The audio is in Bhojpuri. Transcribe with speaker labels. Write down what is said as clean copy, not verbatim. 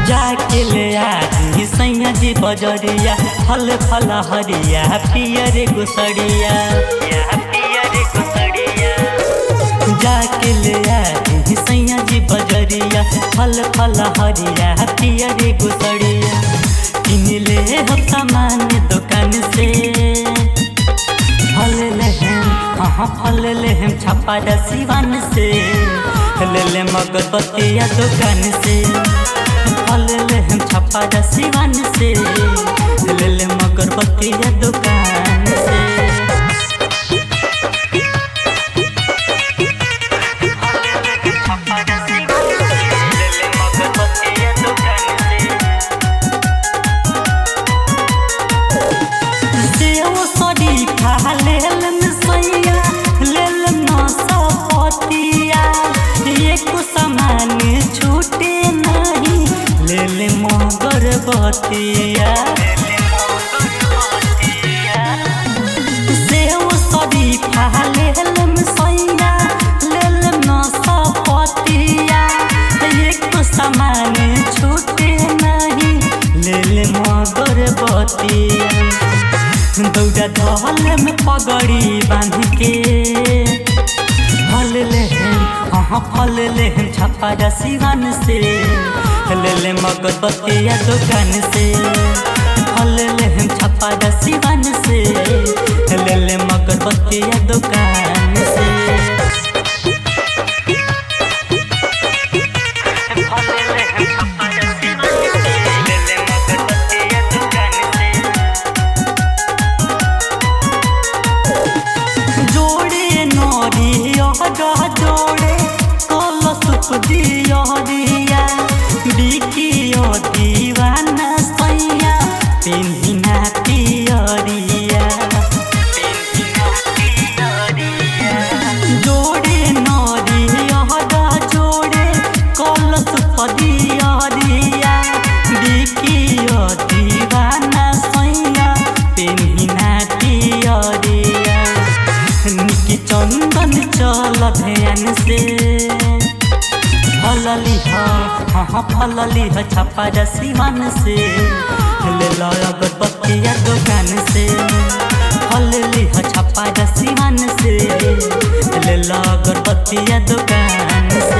Speaker 1: जाके ले आदि सैया जी बजरिया फल फल हरिया पियर गुसड़िया जाके ले आदि सैया जी बजरिया फल फल हरिया पियर गुसड़िया किन ले हम सामान दुकान से फल ले हम छपा सिवान से ले मगरबत्तिया दुकान से फल ले हम छपा सिवान से ले मगरबत्तिया दुकान से बतिया सेव शरीफा लेलम सैया लेलम नसपतिया एक सामान छूटे नहीं लेलम अगरबत्तिया दौड़ा धल में पगड़ी बांध के फल ले हम छपा सिवान से ले मगरबत्तिया दुकान से फल ले हम छपा सिवान से ले मगरबत्तिया दुकान से जोड़े नरिया जोड़े कलश दिया बिकियो दीवाना सैया पिन्हिना पियरिया जोड़े नरिया जोड़े कलश पदिया बिकियो दीवाना सैया पिन्हिना पियरिया निकी चंदन चल ध्यान से फलली छपा सिवान से ले अगरबत्तिया दुकान से फलली छपा सिवान से ले अगरबत्तिया दुकान से।